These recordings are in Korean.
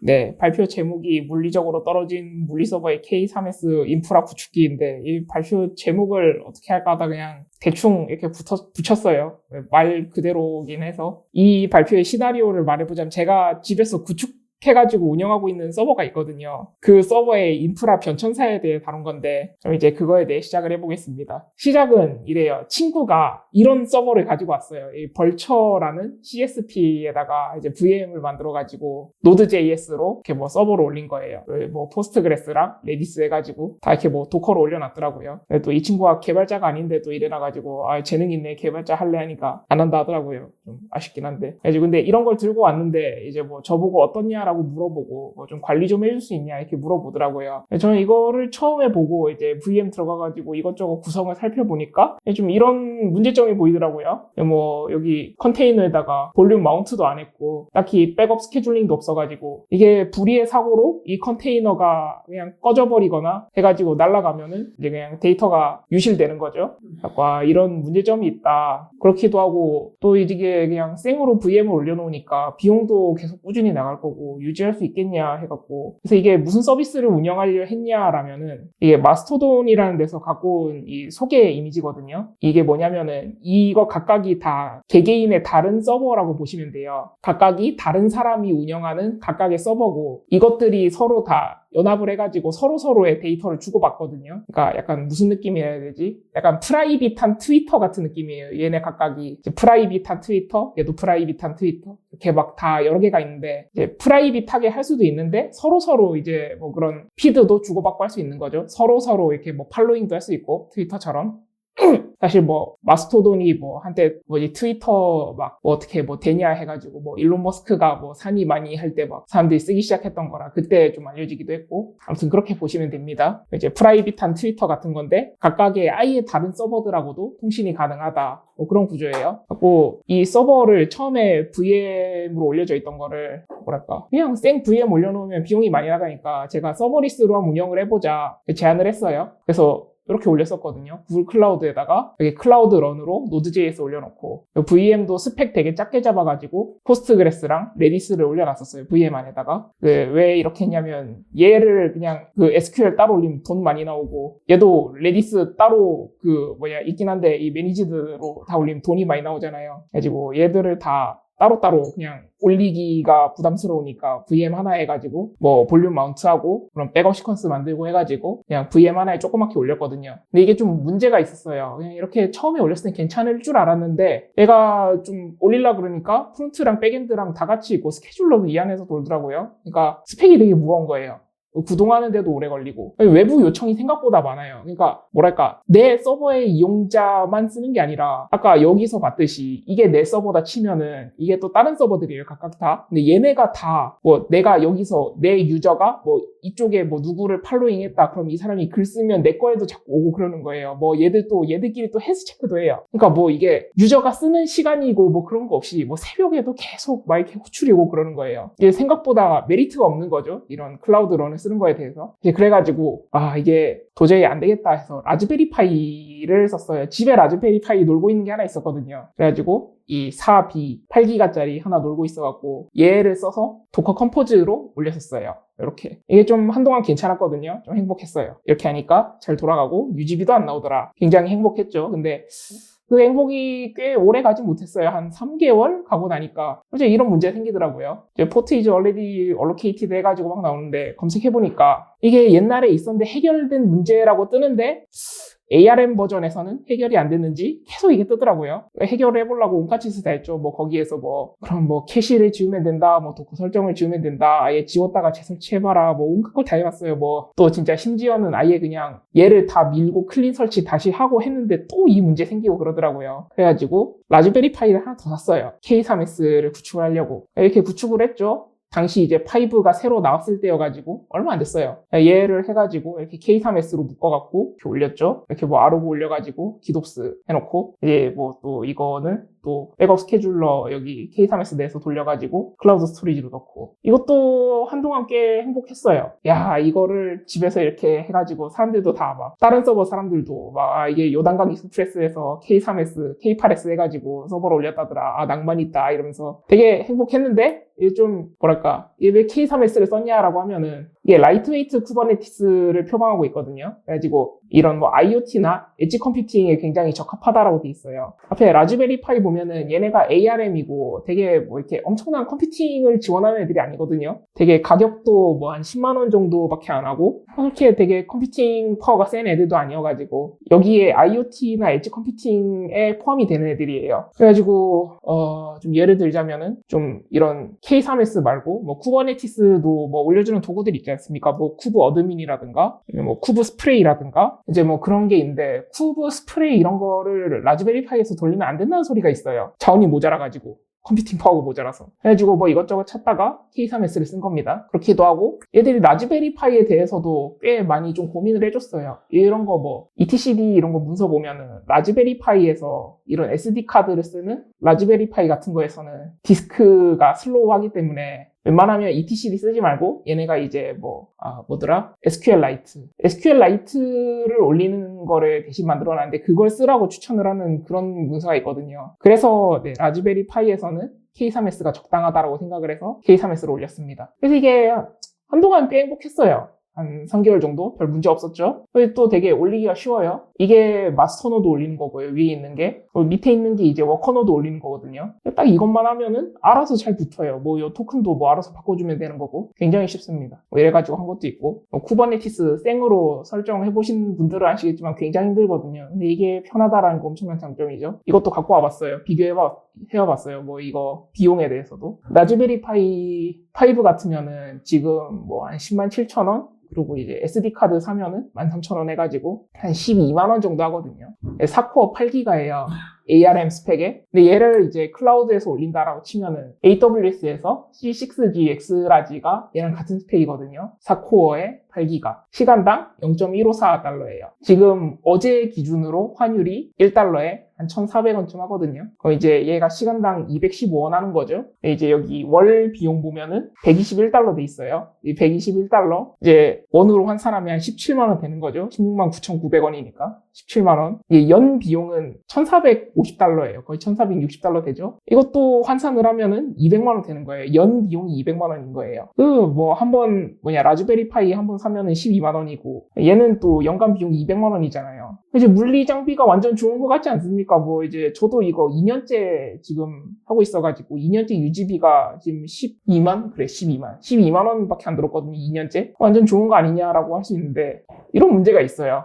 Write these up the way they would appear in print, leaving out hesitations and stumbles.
네, 발표 제목이 물리적으로 떨어진 물리서버의 K3S 인프라 구축기인데 이 발표 제목을 어떻게 할까 하다 그냥 대충 이렇게 붙였어요. 말 그대로긴 해서. 이 발표의 시나리오를 말해보자면 제가 집에서 구축해가지고 운영하고 있는 서버가 있거든요. 그 서버의 인프라 변천사에 대해 다룬 건데 그럼 이제 그거에 대해 시작을 해보겠습니다. 시작은 이래요. 친구가 이런 서버를 가지고 왔어요. 이 벌처라는 CSP에다가 이제 VM을 만들어가지고 Node.js로 이렇게 뭐 서버로 올린 거예요. 뭐 포스트그레스랑 레디스 해가지고 다 이렇게 뭐 도커로 올려놨더라고요. 또 이 친구가 개발자가 아닌데 또 이래놔가지고 아 재능 있네 개발자 할래 하니까 안 한다 하더라고요. 좀 아쉽긴 한데. 근데 이런 걸 들고 왔는데 이제 뭐 저보고 어떻냐라고 물어보고 뭐 좀 관리 좀 해줄 수 있냐 이렇게 물어보더라고요. 저는 이거를 처음에 보고 이제 VM 들어가가지고 이것저것 구성을 살펴보니까 좀 이런 문제점이 보이더라고요. 뭐 여기 컨테이너에다가 볼륨 마운트도 안 했고 딱히 백업 스케줄링도 없어가지고 이게 불의의 사고로 이 컨테이너가 그냥 꺼져버리거나 해가지고 날아가면은 이제 그냥 데이터가 유실되는 거죠. 아, 이런 문제점이 있다. 그렇기도 하고 또 이게 그냥 생으로 VM을 올려놓으니까 비용도 계속 꾸준히 나갈 거고 유지할 수 있겠냐 해갖고 그래서 이게 무슨 서비스를 운영하려 했냐라면은 이게 마스토돈이라는 데서 갖고 온 이 소개 이미지거든요. 이게 뭐냐면은 이거 각각이 다 개개인의 다른 서버라고 보시면 돼요. 각각이 다른 사람이 운영하는 각각의 서버고 이것들이 서로 다 연합을 해가지고 서로서로의 데이터를 주고받거든요. 그러니까 약간 무슨 느낌이라 해야 되지? 약간 프라이빗한 트위터 같은 느낌이에요. 얘네 각각이 프라이빗한 트위터, 얘도 프라이빗한 트위터 이렇게 막 다 여러 개가 있는데 이제 프라이빗하게 할 수도 있는데 서로서로 이제 뭐 그런 피드도 주고받고 할 수 있는 거죠. 서로서로 이렇게 뭐 팔로잉도 할 수 있고 트위터처럼. 사실 뭐 마스토돈이 뭐 한때 뭐지 트위터 막 뭐 어떻게 뭐 되냐 해가지고 뭐 일론 머스크가 뭐 산이 많이 할 때 막 사람들이 쓰기 시작했던 거라 그때 좀 알려지기도 했고 아무튼 그렇게 보시면 됩니다. 이제 프라이빗한 트위터 같은 건데 각각의 아예 다른 서버들하고도 통신이 가능하다 뭐 그런 구조예요. 그리고 이 서버를 처음에 VM으로 올려져 있던 거를 뭐랄까 그냥 생 VM 올려놓으면 비용이 많이 나가니까 제가 서버리스로 한번 운영을 해보자 제안을 했어요. 그래서 이렇게 올렸었거든요. 구글 클라우드에다가 여기 클라우드 런으로 Node.js 올려놓고 VM도 스펙 되게 작게 잡아가지고 포스트그레스랑 레디스를 올려놨었어요. VM 안에다가. 왜 이렇게 했냐면 얘를 그냥 그 SQL 따로 올리면 돈 많이 나오고 얘도 레디스 따로 있긴 한데 이 매니지드로 다 올리면 돈이 많이 나오잖아요. 그래가지고 얘들을 다 따로따로 그냥 올리기가 부담스러우니까 VM 하나 해가지고 뭐 볼륨 마운트하고 그런 백업 시퀀스 만들고 해가지고 그냥 VM 하나에 조그맣게 올렸거든요. 근데 이게 좀 문제가 있었어요. 그냥 이렇게 처음에 올렸을 땐 괜찮을 줄 알았는데 얘가 좀 올리려 그러니까 프론트랑 백엔드랑 다 같이 있고 스케줄러도 이 안에서 돌더라고요. 그러니까 스펙이 되게 무거운 거예요. 구동하는데도 오래 걸리고 외부 요청이 생각보다 많아요. 그러니까 뭐랄까 내 서버의 이용자만 쓰는 게 아니라 아까 여기서 봤듯이 이게 내 서버다 치면은 이게 또 다른 서버들이에요. 각각 다. 근데 얘네가 다 뭐 내가 여기서 내 유저가 뭐 이쪽에 뭐 누구를 팔로잉 했다 그럼 이 사람이 글 쓰면 내 거에도 자꾸 오고 그러는 거예요. 뭐 얘들끼리 또 헬스 체크도 해요. 그러니까 뭐 이게 유저가 쓰는 시간이고 뭐 그런 거 없이 뭐 새벽에도 계속 막 이렇게 호출이 오고 그러는 거예요. 이게 생각보다 메리트가 없는 거죠. 이런 클라우드 런을 쓰는 거에 대해서. 그래가지고 이게 도저히 안 되겠다 해서 라즈베리 파이를 썼어요. 집에 라즈베리 파이 놀고 있는 게 하나 있었거든요. 그래가지고 이 4B 8기가짜리 하나 놀고 있어갖고 얘를 써서 도커 컴포즈로 올렸었어요. 이렇게. 이게 좀 한동안 괜찮았거든요. 좀 행복했어요. 이렇게 하니까 잘 돌아가고 유지비도 안 나오더라. 굉장히 행복했죠. 근데 그 행복이 꽤 오래 가지 못했어요. 한 3개월 가고 나니까 이제 이런 문제가 생기더라고요. 이제 포트 is already allocated 해가지고 막 나오는데 검색해보니까 이게 옛날에 있었는데 해결된 문제라고 뜨는데 ARM 버전에서는 해결이 안 됐는지 계속 이게 뜨더라고요. 해결을 해보려고 온갖 짓을 다 했죠. 뭐 거기에서 그럼 캐시를 지우면 된다, 도커 설정을 지우면 된다, 아예 지웠다가 재설치해봐라, 온갖 걸 다 해봤어요. 또 진짜 심지어는 아예 그냥 얘를 다 밀고 클린 설치 다시 하고 했는데 또 이 문제 생기고 그러더라고요. 그래가지고 라즈베리 파이를 하나 더 샀어요. K3S를 구축을 하려고. 이렇게 구축을 했죠. 당시 이제 5가 새로 나왔을 때여가지고 얼마 안 됐어요. 얘를 해가지고 이렇게 K3S로 묶어갖고 이렇게 올렸죠. 이렇게 아로브 올려가지고 기독스 해놓고 이제 또 이거는 또 백업 스케줄러 여기 K3S 내에서 돌려가지고 클라우드 스토리지로 넣고 이것도 한동안 꽤 행복했어요. 야, 이거를 집에서 이렇게 해가지고 사람들도 다 막 다른 서버 사람들도 막 이게 요단강 익스프레스에서 K3S, K8S 해가지고 서버로 올렸다더라. 아, 낭만 있다 이러면서 되게 행복했는데 이게 좀 뭐랄까 이게 왜 K3S를 썼냐라고 하면은 이게 라이트웨이트 쿠버네티스를 표방하고 있거든요. 그래가지고 이런 뭐 IoT나 엣지 컴퓨팅에 굉장히 적합하다라고 돼 있어요. 앞에 라즈베리 파이 보면은 얘네가 ARM이고 되게 뭐 이렇게 엄청난 컴퓨팅을 지원하는 애들이 아니거든요. 되게 가격도 뭐 한 10만 원 정도밖에 안 하고 그렇게 되게 컴퓨팅 파워가 센 애들도 아니어가지고 여기에 IoT나 엣지 컴퓨팅에 포함이 되는 애들이에요. 그래가지고 좀 예를 들자면은 좀 이런 K3S 말고 뭐 쿠버네티스도 뭐 올려주는 도구들 있지 않습니까? 뭐 쿠브 어드민이라든가 뭐 쿠브 스프레이라든가 이제 뭐 그런 게 있는데 쿠브 스프레이 이런 거를 라즈베리 파이에서 돌리면 안 된다는 소리가 있어요. 자원이 모자라가지고 컴퓨팅 파워가 모자라서 그래가지고 뭐 이것저것 찾다가 K3S를 쓴 겁니다. 그렇기도 하고 얘들이 라즈베리 파이에 대해서도 꽤 많이 좀 고민을 해줬어요. 이런 거 뭐 etcd 이런 거 문서 보면은 라즈베리 파이에서 이런 SD 카드를 쓰는 라즈베리 파이 같은 거에서는 디스크가 슬로우하기 때문에 웬만하면 etcd 쓰지 말고 얘네가 이제 뭐더라? SQLite를 올리는 거를 대신 만들어놨는데 그걸 쓰라고 추천을 하는 그런 문서가 있거든요. 그래서 네, 라즈베리 파이에서는 K3S가 적당하다고 생각을 해서 K3S를 올렸습니다. 그래서 이게 한동안 꽤 행복했어요. 한 3개월 정도 별 문제 없었죠. 또 되게 올리기가 쉬워요. 이게 마스터 노드 올리는 거고요. 위에 있는 게 밑에 있는 게 이제 워커 노드 올리는 거거든요. 딱 이것만 하면은 알아서 잘 붙어요. 뭐 이 토큰도 뭐 알아서 바꿔주면 되는 거고 굉장히 쉽습니다. 뭐 이래가지고 한 것도 있고 쿠버네티스 생으로 설정해 보신 분들은 아시겠지만 굉장히 힘들거든요. 근데 이게 편하다라는 거 엄청난 장점이죠. 이것도 갖고 와봤어요. 비교해봤어요. 뭐 이거 비용에 대해서도 라즈베리 파이 5 같으면은 지금 뭐 한 107,000원 그리고 이제 SD 카드 사면은 13,000원 해가지고 한 12만원 정도 하거든요. 4코어 8기가예요. ARM 스펙에. 근데 얘를 이제 클라우드에서 올린다라고 치면은 AWS에서 C6GX라지가 얘랑 같은 스펙이거든요. 4코어에 8기가. 시간당 0.154달러예요. 지금 어제 기준으로 환율이 1달러에 한 1,400원쯤 하거든요. 그럼 이제 얘가 시간당 215원 하는 거죠. 이제 여기 월 비용 보면은 121달러 돼 있어요. 이 121달러 이제 원으로 환산하면 한 17만원 되는 거죠. 169,900원이니까 17만원. 연 비용은 1,450달러예요. 거의 1,460달러 되죠. 이것도 환산을 하면은 200만원 되는 거예요. 연 비용이 200만원인 거예요. 한번 라즈베리 파이 한번 사면은 12만원이고 얘는 또 연간 비용이 200만원이잖아요. 이제 물리 장비가 완전 좋은 것 같지 않습니까? 뭐 이제 저도 이거 2년째 지금 하고 있어가지고 2년째 유지비가 지금 12만 원밖에 안 들었거든요. 2년째. 완전 좋은 거 아니냐라고 할 수 있는데 이런 문제가 있어요.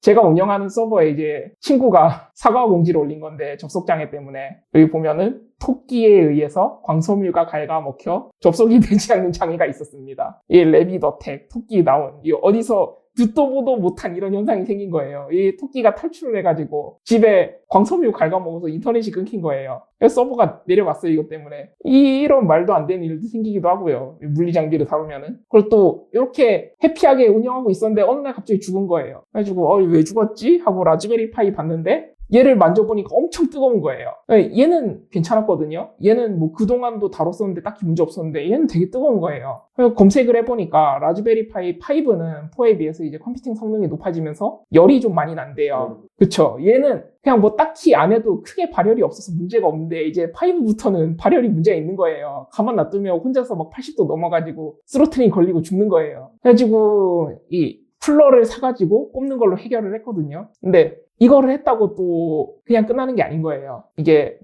제가 운영하는 서버에 이제 친구가 사과 공지를 올린 건데 접속장애 때문에 여기 보면은 토끼에 의해서 광섬유가 갉아먹혀 접속이 되지 않는 장애가 있었습니다. 이 레비더텍 토끼 나온 이 어디서 듣도 보도 못한 이런 현상이 생긴 거예요. 이 토끼가 탈출을 해가지고 집에 광섬유 갉아먹어서 인터넷이 끊긴 거예요. 그래서 서버가 내려갔어요. 이것 때문에. 이런 말도 안 되는 일도 생기기도 하고요. 물리 장비를 다루면은. 그걸 또 이렇게 해피하게 운영하고 있었는데 어느 날 갑자기 죽은 거예요. 그래가지고 왜 죽었지? 하고 라즈베리 파이 봤는데 얘를 만져보니까 엄청 뜨거운 거예요. 얘는 괜찮았거든요. 얘는 뭐 그동안도 다뤘었는데 딱히 문제 없었는데 얘는 되게 뜨거운 거예요. 그래서 검색을 해보니까 라즈베리 파이 5는 4에 비해서 이제 컴퓨팅 성능이 높아지면서 열이 좀 많이 난대요. 그쵸? 얘는 그냥 뭐 딱히 안 해도 크게 발열이 없어서 문제가 없는데 이제 5부터는 발열이 문제가 있는 거예요. 가만 놔두면 혼자서 막 80도 넘어가지고 스로틀링 걸리고 죽는 거예요. 그래가지고 이 쿨러를 사가지고 꼽는 걸로 해결을 했거든요. 근데 이거를 했다고 또 그냥 끝나는 게 아닌 거예요. 이게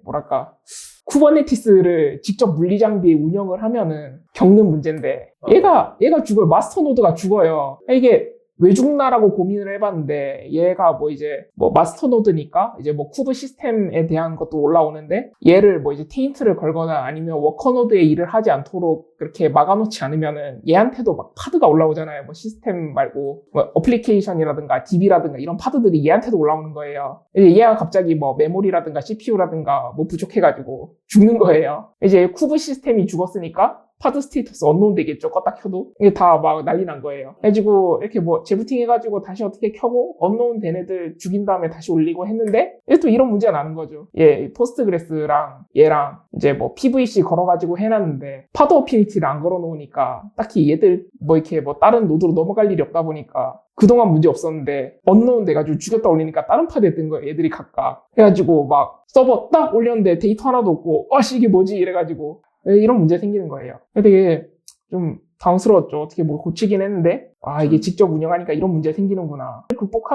쿠버네티스를 직접 물리장비에 운영을 하면은 겪는 문제인데 얘가 죽어요. 마스터 노드가 죽어요. 이게 왜 죽나라고 고민을 해봤는데 얘가 마스터 노드니까 이제 쿠브 시스템에 대한 것도 올라오는데 얘를 이제 테인트를 걸거나 아니면 워커 노드에 일을 하지 않도록 그렇게 막아놓지 않으면은 얘한테도 막 파드가 올라오잖아요. 뭐 시스템 말고 뭐 어플리케이션이라든가 DB라든가 이런 파드들이 얘한테도 올라오는 거예요. 이제 얘가 갑자기 뭐 메모리라든가 CPU라든가 뭐 부족해가지고 죽는 거예요. 이제 쿠브 시스템이 죽었으니까 파드 스테이터스 언노운 되겠죠. 껐다 켜도. 이게 다 막 난리 난 거예요. 그래가지고 이렇게 뭐 재부팅 해가지고 다시 어떻게 켜고 언노운 된 애들 죽인 다음에 다시 올리고 했는데 이제 또 이런 문제가 나는 거죠. 예, 포스트그레스랑 얘랑 이제 뭐 PVC 걸어가지고 해놨는데 파드 어피니티를 안 걸어놓으니까 딱히 얘들 뭐 이렇게 뭐 다른 노드로 넘어갈 일이 없다 보니까 그동안 문제 없었는데 언노운 돼가지고 죽였다 올리니까 다른 파드에 뜬 거예요. 애들이 각각. 그래가지고 막 서버 딱 올렸는데 데이터 하나도 없고 이게 뭐지 이래가지고 이런 문제 생기는 거예요. 되게 좀 당황스러웠죠. 어떻게 뭐 고치긴 했는데 이게 직접 운영하니까 이런 문제 생기는구나.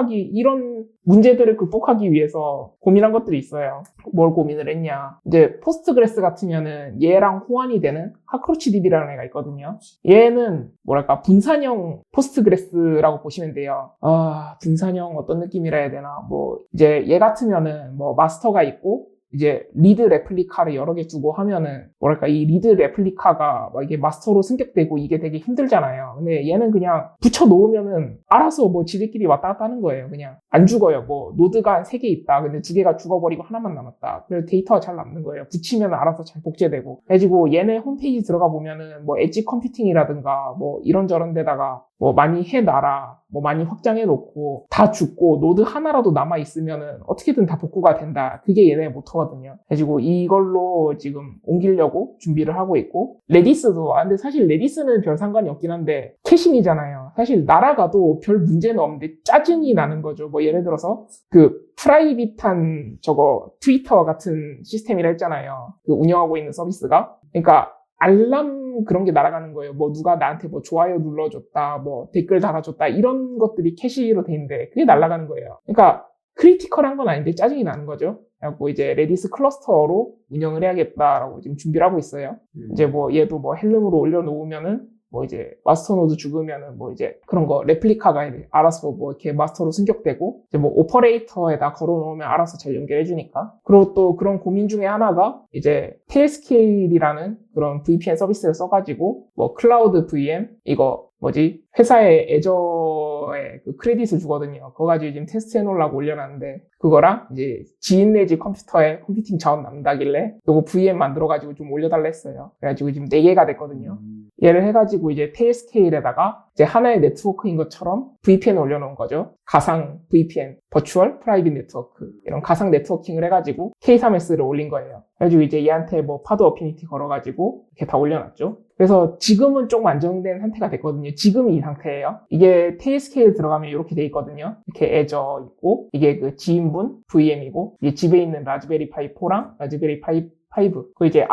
이런 문제들을 극복하기 위해서 고민한 것들이 있어요. 뭘 고민을 했냐. 이제 포스트그레스 같으면은 얘랑 호환이 되는 하크로치DB라는 애가 있거든요. 얘는 뭐랄까 분산형 포스트그레스라고 보시면 돼요. 분산형 어떤 느낌이라 해야 되나. 뭐 이제 얘 같으면은 뭐 마스터가 있고 이제 리드 레플리카를 여러 개 두고 하면은 뭐랄까 이 리드 레플리카가 막 이게 마스터로 승격되고 이게 되게 힘들잖아요. 근데 얘는 그냥 붙여 놓으면은 알아서 뭐 지들끼리 왔다 갔다 하는 거예요. 그냥 안 죽어요. 뭐 노드가 한 3개 있다. 근데 2개가 죽어버리고 하나만 남았다. 그래서 데이터가 잘 남는 거예요. 붙이면 알아서 잘 복제되고. 그래가지고 얘네 홈페이지 들어가 보면은 뭐 엣지 컴퓨팅이라든가 뭐 이런저런 데다가 뭐 많이 해놔라, 뭐 많이 확장해놓고 다 죽고 노드 하나라도 남아있으면은 어떻게든 다 복구가 된다. 그게 얘네 모토거든요. 그래가지고 이걸로 지금 옮기려고 준비를 하고 있고 레디스도 근데 사실 레디스는 별 상관이 없긴 한데 캐싱이잖아요. 사실 날아가도 별 문제는 없는데 짜증이 나는 거죠. 뭐 예를 들어서 그 프라이빗한 저거 트위터 같은 시스템이라 했잖아요. 그 운영하고 있는 서비스가. 그러니까 알람 그런 게 날아가는 거예요. 뭐 누가 나한테 뭐 좋아요 눌러줬다, 뭐 댓글 달아줬다 이런 것들이 캐시로 돼 있는데 그게 날아가는 거예요. 그러니까 크리티컬한 건 아닌데 짜증이 나는 거죠. 그래갖고 이제 레디스 클러스터로 운영을 해야겠다라고 지금 준비를 하고 있어요. 이제 뭐 얘도 뭐 헬름으로 올려놓으면은 뭐 이제 마스터 노드 죽으면은 뭐 이제 그런 거 레플리카가 알아서 뭐 이렇게 마스터로 승격되고 이제 뭐 오퍼레이터에다 걸어놓으면 알아서 잘 연결해주니까. 그리고 또 그런 고민 중에 하나가 이제 테일스케일이라는 그런 VPN 서비스를 써가지고 뭐 클라우드 VM 이거 뭐지 회사의 애저에 그 크레딧을 주거든요. 그거 가지고 지금 테스트 해놓으려고 올려놨는데 그거랑 이제 지인 내지 컴퓨터에 컴퓨팅 자원 남다길래 요거 VM 만들어가지고 좀 올려달라 했어요. 그래가지고 지금 4개가 됐거든요. 얘를 해가지고 이제 테일스케일에다가 이제 하나의 네트워크인 것처럼 VPN 올려놓은 거죠. 가상 VPN, 버추얼 프라이빗 네트워크 이런 가상 네트워킹을 해가지고 K3S를 올린 거예요. 그래가지고 이제 얘한테 뭐 파드 어피니티 걸어가지고 이렇게 다 올려놨죠. 그래서 지금은 좀 안정된 상태가 됐거든요. 지금이 이 상태예요. 이게 테일스케일 들어가면 이렇게 돼 있거든요. 이렇게 애저 있고 이게 그 지인분 VM이고 이게 집에 있는 라즈베리 파이 4랑 라즈베리 파이 5 그 이제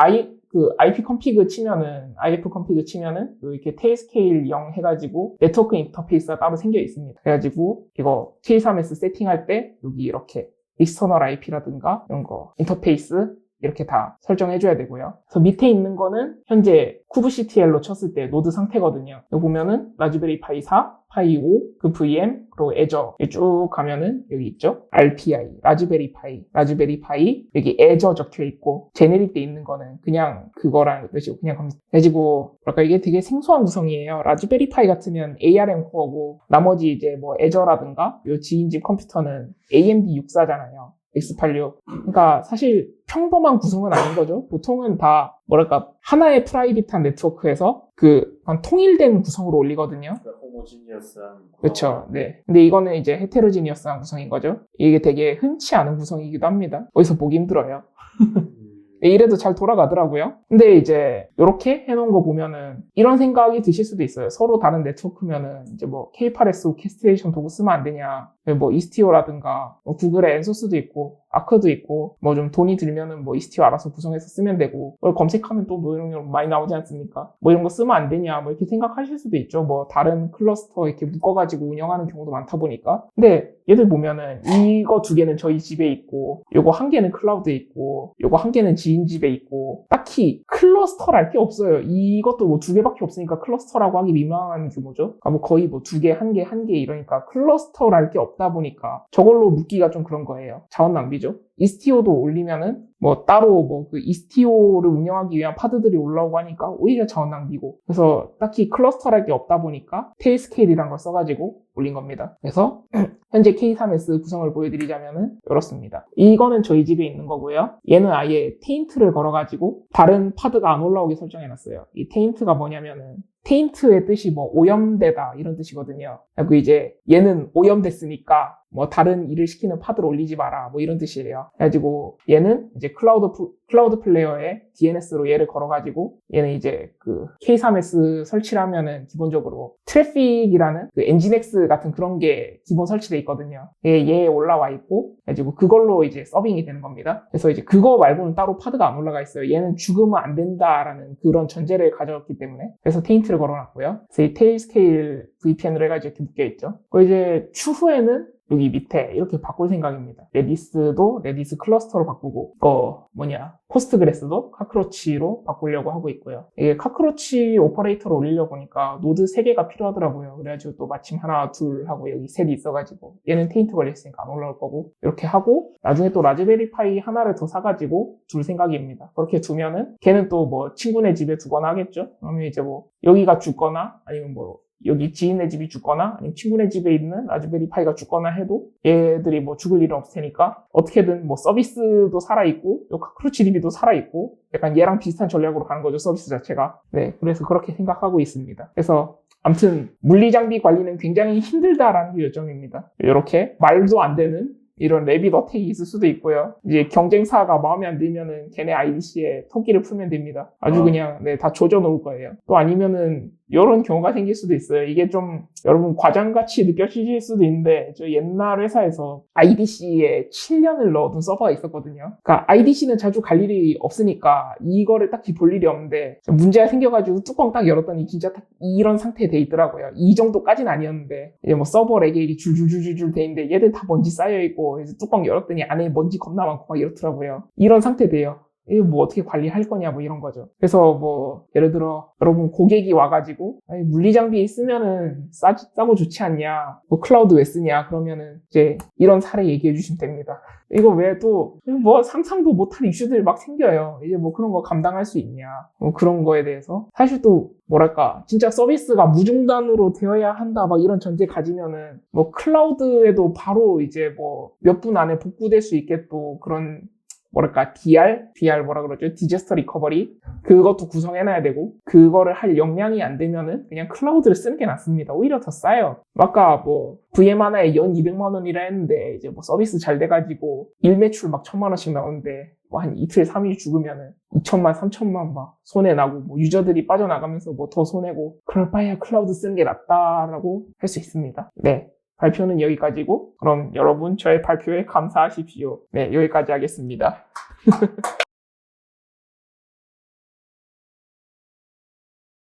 IP 컨피그 치면은, IF 컨피그 치면은, 이렇게 테일스케일 0 해가지고, 네트워크 인터페이스가 따로 생겨 있습니다. 그래가지고, 이거 K3S 세팅할 때, 여기 이렇게, 익스터널 IP라든가, 이런 거, 인터페이스, 이렇게 다 설정해줘야 되고요. 그래서 밑에 있는 거는, 현재 kubectl로 쳤을 때 노드 상태거든요. 여기 보면은, 라즈베리 파이 4, 파이 5, 그 VM, 그리고 애저 쭉 가면은 여기 있죠. RPI, 라즈베리 파이, 여기 애저 적혀 있고 제네릭 돼 있는 거는 그냥 그거랑 뜻이고 그냥 컴퓨터. 그래가지고 뭐랄까 이게 되게 생소한 구성이에요. 라즈베리 파이 같으면 ARM 코어고 나머지 이제 뭐 애저라든가 요 지인집 컴퓨터는 AMD 64잖아요. X86. 그러니까 사실 평범한 구성은 아닌 거죠. 보통은 다 뭐랄까 하나의 프라이빗한 네트워크에서 그 통일된 구성으로 올리거든요. 호모지니어스한 그렇죠. 네. 근데 이거는 이제 헤테로지니어스한 구성인 거죠. 이게 되게 흔치 않은 구성이기도 합니다. 어디서 보기 힘들어요. 이래도 잘 돌아가더라고요. 근데 이제 이렇게 해놓은 거 보면은 이런 생각이 드실 수도 있어요. 서로 다른 네트워크면은 이제 뭐 K8S 오케스트레이션 도구 쓰면 안 되냐. 뭐 이스티오라든가 뭐 구글의 엔소스도 있고 아크도 있고 뭐 좀 돈이 들면은 뭐 이스티오 알아서 구성해서 쓰면 되고 뭘 검색하면 또 뭐 이런 게 많이 나오지 않습니까? 뭐 이런 거 쓰면 안 되냐 뭐 이렇게 생각하실 수도 있죠. 뭐 다른 클러스터 이렇게 묶어가지고 운영하는 경우도 많다 보니까. 근데 얘들 보면은 이거 2개는 저희 집에 있고 요거 1개는 클라우드에 있고 요거 1개는 지인 집에 있고 딱히 클러스터랄 게 없어요. 이것도 뭐 2개밖에 없으니까 클러스터라고 하기 민망한 규모죠. 그러니까 뭐 거의 뭐 2개, 1개 이러니까 클러스터랄 게 없다 보니까 저걸로 묶기가 좀 그런 거예요. 자원 낭비죠. 올리죠. 이스티오도 올리면은 뭐 따로 뭐 그 이스티오를 운영하기 위한 파드들이 올라오고 하니까 오히려 자원 낭비고. 그래서 딱히 클러스터랄 게 없다 보니까 테일스케일이란 걸 써가지고 올린 겁니다. 그래서 현재 K3S 구성을 보여드리자면은 이렇습니다. 이거는 저희 집에 있는 거고요. 얘는 아예 테인트를 걸어가지고 다른 파드가 안 올라오게 설정해놨어요. 이 테인트가 뭐냐면은 테인트의 뜻이 뭐 오염되다 이런 뜻이거든요. 그리고 이제 얘는 오염됐으니까 뭐 다른 일을 시키는 파드를 올리지 마라 뭐 이런 뜻이에요. 그래가지고 얘는 이제 클라우드 플레이어에 DNS로 얘를 걸어가지고 얘는 이제 그 K3S 설치를 하면은 기본적으로 트래픽이라는 그 엔진엑스 같은 그런 게 기본 설치돼 있거든요. 얘에 올라와 있고 그래가지고 그걸로 이제 서빙이 되는 겁니다. 그래서 이제 그거 말고는 따로 파드가 안 올라가 있어요. 얘는 죽으면 안 된다라는 그런 전제를 가졌기 때문에. 그래서 테인트를 걸어놨고요. 그래서 이 테일스케일 VPN으로 해가지고 이렇게 묶여있죠. 그리고 이제 추후에는 여기 밑에 이렇게 바꿀 생각입니다. 레디스도 레디스 클러스터로 바꾸고 포스트그레스도 카크로치로 바꾸려고 하고 있고요. 이게 카크로치 오퍼레이터로 올리려고 하니까 노드 3개가 필요하더라고요. 그래가지고 또 마침 하나 둘 하고 여기 셋이 있어가지고 얘는 테인트 걸려있으니까 안 올라올 거고 이렇게 하고 나중에 또 라즈베리 파이 하나를 더 사가지고 둘 생각입니다. 그렇게 두면은 걔는 또 뭐 친구네 집에 두거나 하겠죠. 그러면 이제 뭐 여기가 죽거나 아니면 뭐 여기 지인네 집이 죽거나 아니면 친구네 집에 있는 라즈베리 파이가 죽거나 해도 얘들이 뭐 죽을 일은 없을 테니까 어떻게든 뭐 서비스도 살아있고 요 카크로치 DB도 살아있고 약간 얘랑 비슷한 전략으로 가는 거죠, 서비스 자체가. 네, 그래서 그렇게 생각하고 있습니다. 그래서 아무튼 물리장비 관리는 굉장히 힘들다라는 게 요점입니다. 이렇게 말도 안 되는 이런 레빗 어택이 있을 수도 있고요. 이제 경쟁사가 마음에 안 들면은 걔네 IDC에 토끼를 풀면 됩니다. 아주 그냥 다 조져 놓을 거예요. 또 아니면은 이런 경우가 생길 수도 있어요. 이게 좀 여러분 과장같이 느껴지실 수도 있는데 저 옛날 회사에서 IDC에 7년을 넣어둔 서버가 있었거든요. 그러니까 IDC는 자주 갈 일이 없으니까 이거를 딱히 볼 일이 없는데 문제가 생겨가지고 뚜껑 딱 열었더니 진짜 딱 이런 상태에 돼 있더라고요. 이 정도까지는 아니었는데 이제 뭐 서버 렉에 이게 줄줄줄줄 돼 있는데 얘들 다 먼지 쌓여있고 이제 뚜껑 열었더니 안에 먼지 겁나 많고 막 이렇더라고요. 이런 상태 돼요. 이거 뭐 어떻게 관리할 거냐 뭐 이런 거죠. 그래서 뭐 예를 들어 여러분 고객이 와가지고 아니, 물리장비 쓰면은 싸고 좋지 않냐, 뭐 클라우드 왜 쓰냐 그러면은 이제 이런 사례 얘기해 주시면 됩니다. 이거 외에도 뭐 상상도 못한 이슈들 막 생겨요. 이제 뭐 그런 거 감당할 수 있냐 뭐 그런 거에 대해서 사실 또 뭐랄까 진짜 서비스가 무중단으로 되어야 한다 막 이런 전제 가지면은 뭐 클라우드에도 바로 이제 뭐 몇 분 안에 복구될 수 있게 또 그런 뭐랄까 DR 뭐라 그러죠? 디자스터 리커버리 그것도 구성해놔야 되고 그거를 할 역량이 안 되면은 그냥 클라우드를 쓰는 게 낫습니다. 오히려 더 싸요. 아까 뭐 VM 하나에 연 200만 원이라 했는데 이제 뭐 서비스 잘 돼가지고 일 매출 막 1000만 원씩 나오는데 뭐 한 이틀 3일 죽으면은 2천만 3천만 막 손해 나고 뭐 유저들이 빠져나가면서 뭐 더 손해고 그럴 바에야 클라우드 쓰는 게 낫다라고 할 수 있습니다. 네. 발표는 여기까지고 그럼 여러분 저의 발표에 감사하십시오. 네, 여기까지 하겠습니다.